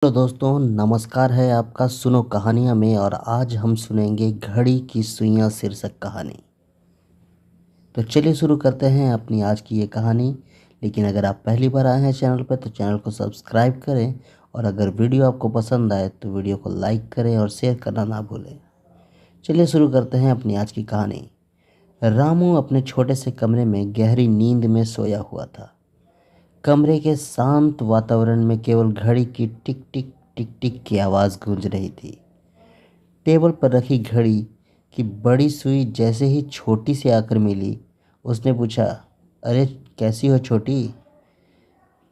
Hello दोस्तों, नमस्कार है आपका सुनो कहानियाँ में। और आज हम सुनेंगे घड़ी की सुइयाँ शीर्षक कहानी। तो चलिए शुरू करते हैं अपनी आज की ये कहानी। लेकिन अगर आप पहली बार आए हैं चैनल पर तो चैनल को सब्सक्राइब करें, और अगर वीडियो आपको पसंद आए तो वीडियो को लाइक करें और शेयर करना ना भूलें। चलिए शुरू करते हैं अपनी आज की कहानी। रामू अपने छोटे से कमरे में गहरी नींद में सोया हुआ था। कमरे के शांत वातावरण में केवल घड़ी की टिक टिक टिक टिक की आवाज़ गूंज रही थी। टेबल पर रखी घड़ी की बड़ी सुई जैसे ही छोटी से आकर मिली, उसने पूछा, अरे कैसी हो छोटी?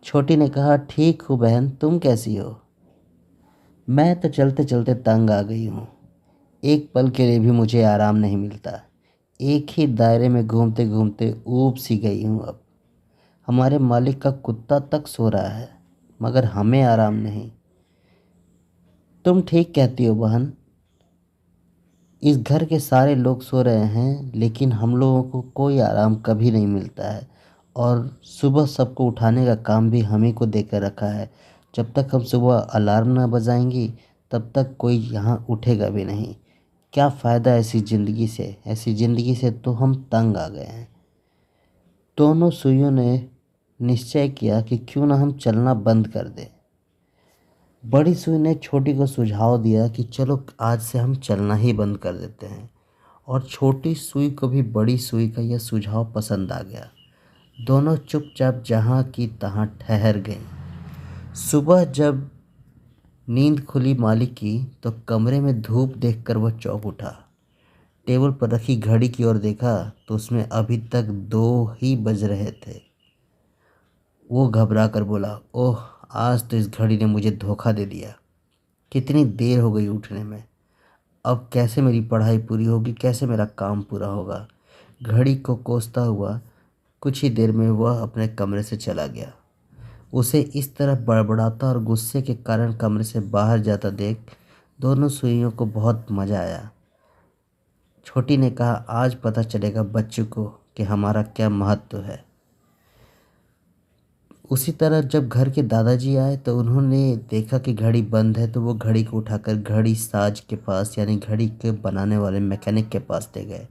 छोटी ने कहा, ठीक हूँ बहन, तुम कैसी हो? मैं तो चलते चलते तंग आ गई हूँ। एक पल के लिए भी मुझे आराम नहीं मिलता। एक ही दायरे में घूमते घूमते ऊब सी गई हूँ अब। हमारे मालिक का कुत्ता तक सो रहा है, मगर हमें आराम नहीं। तुम ठीक कहती हो बहन। इस घर के सारे लोग सो रहे हैं, लेकिन हम लोगों को कोई आराम कभी नहीं मिलता है। और सुबह सबको उठाने का काम भी हम ही को देकर रखा है। जब तक हम सुबह अलार्म ना बजाएंगी तब तक कोई यहाँ उठेगा भी नहीं। क्या फ़ायदा ऐसी ज़िंदगी से? ऐसी ज़िंदगी से तो हम तंग आ गए हैं। दोनों सुइयों ने निश्चय किया कि क्यों ना हम चलना बंद कर दें। बड़ी सुई ने छोटी को सुझाव दिया कि चलो आज से हम चलना ही बंद कर देते हैं। और छोटी सुई को भी बड़ी सुई का यह सुझाव पसंद आ गया। दोनों चुपचाप जहाँ की तहाँ ठहर गईं। सुबह जब नींद खुली मालिक की तो कमरे में धूप देखकर वह चौंक उठा। टेबल पर रखी घड़ी की ओर देखा तो उसमें अभी तक 2 ही बज रहे थे। वो घबरा कर बोला, ओह, आज तो इस घड़ी ने मुझे धोखा दे दिया। कितनी देर हो गई उठने में। अब कैसे मेरी पढ़ाई पूरी होगी, कैसे मेरा काम पूरा होगा? घड़ी को कोसता हुआ कुछ ही देर में वह अपने कमरे से चला गया। उसे इस तरह बड़बड़ाता और गुस्से के कारण कमरे से बाहर जाता देख दोनों सुइयों को बहुत मज़ा आया। छोटी ने कहा, आज पता चलेगा बच्चों को कि हमारा क्या महत्व है। उसी तरह जब घर के दादाजी आए तो उन्होंने देखा कि घड़ी बंद है, तो वो घड़ी को उठाकर घड़ी साज के पास यानी घड़ी के बनाने वाले मैकेनिक के पास ले गए।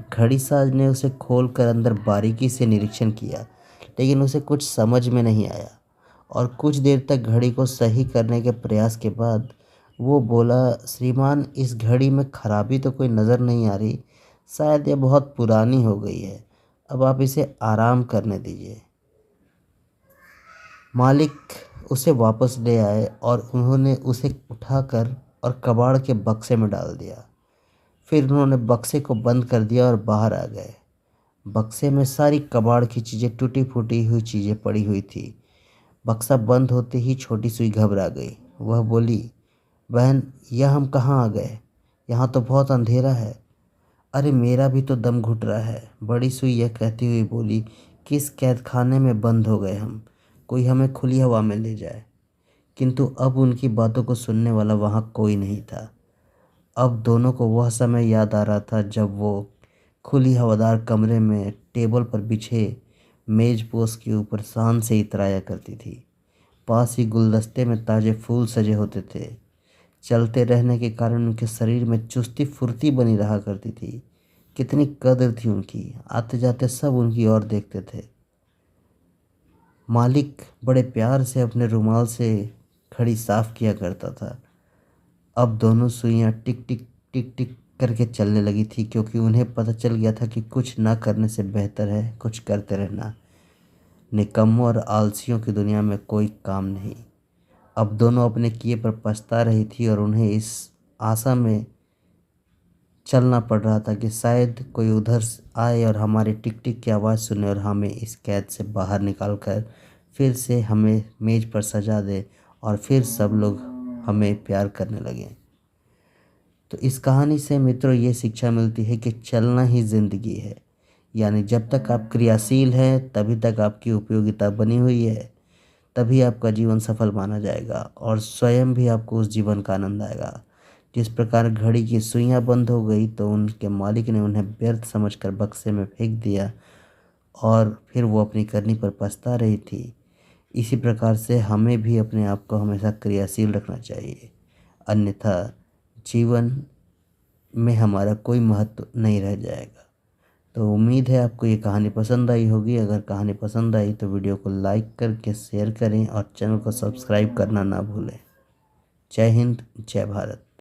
घड़ी साज ने उसे खोलकर अंदर बारीकी से निरीक्षण किया, लेकिन उसे कुछ समझ में नहीं आया। और कुछ देर तक घड़ी को सही करने के प्रयास के बाद वो बोला, श्रीमान, इस घड़ी में खराबी तो कोई नज़र नहीं आ रही। शायद यह बहुत पुरानी हो गई है। अब आप इसे आराम करने दीजिए। मालिक उसे वापस ले आए और उन्होंने उसे उठाकर और कबाड़ के बक्से में डाल दिया। फिर उन्होंने बक्से को बंद कर दिया और बाहर आ गए। बक्से में सारी कबाड़ की चीज़ें, टूटी फूटी हुई चीज़ें पड़ी हुई थी। बक्सा बंद होते ही छोटी सुई घबरा गई। वह बोली, बहन, यह हम कहाँ आ गए? यहाँ तो बहुत अंधेरा है। अरे मेरा भी तो दम घुट रहा है। बड़ी सुई यह कहती हुई बोली, किस कैद खाने में बंद हो गए हम? कोई हमें खुली हवा में ले जाए। किंतु अब उनकी बातों को सुनने वाला वहाँ कोई नहीं था। अब दोनों को वह समय याद आ रहा था जब वो खुली हवादार कमरे में टेबल पर बिछे मेज पोस्ट के ऊपर शान से इतराया करती थी। पास ही गुलदस्ते में ताज़े फूल सजे होते थे। चलते रहने के कारण उनके शरीर में चुस्ती फुर्ती बनी रहा करती थी। कितनी कदर थी उनकी। आते जाते सब उनकी ओर देखते थे। मालिक बड़े प्यार से अपने रुमाल से घड़ी साफ किया करता था। अब दोनों सुइयां टिक टिक टिक टिक करके चलने लगी थी, क्योंकि उन्हें पता चल गया था कि कुछ ना करने से बेहतर है कुछ करते रहना। निकम्मों और आलसियों की दुनिया में कोई काम नहीं। अब दोनों अपने किए पर पछता रही थी और उन्हें इस आशा में चलना पड़ रहा था कि शायद कोई उधर आए और हमारी टिक टिक की आवाज़ सुने और हमें इस कैद से बाहर निकाल कर फिर से हमें मेज़ पर सजा दे और फिर सब लोग हमें प्यार करने लगें। तो इस कहानी से मित्रों ये शिक्षा मिलती है कि चलना ही ज़िंदगी है। यानी जब तक आप क्रियाशील हैं तभी तक आपकी उपयोगिता बनी हुई है, तभी आपका जीवन सफल माना जाएगा और स्वयं भी आपको उस जीवन का आनंद आएगा। जिस प्रकार घड़ी की सुइयां बंद हो गई तो उनके मालिक ने उन्हें व्यर्थ समझकर बक्से में फेंक दिया और फिर वो अपनी करनी पर पछता रही थी। इसी प्रकार से हमें भी अपने आप को हमेशा क्रियाशील रखना चाहिए, अन्यथा जीवन में हमारा कोई महत्व नहीं रह जाएगा। तो उम्मीद है आपको ये कहानी पसंद आई होगी। अगर कहानी पसंद आई तो वीडियो को लाइक करके शेयर करें और चैनल को सब्सक्राइब करना ना भूलें। जय हिंद, जय भारत।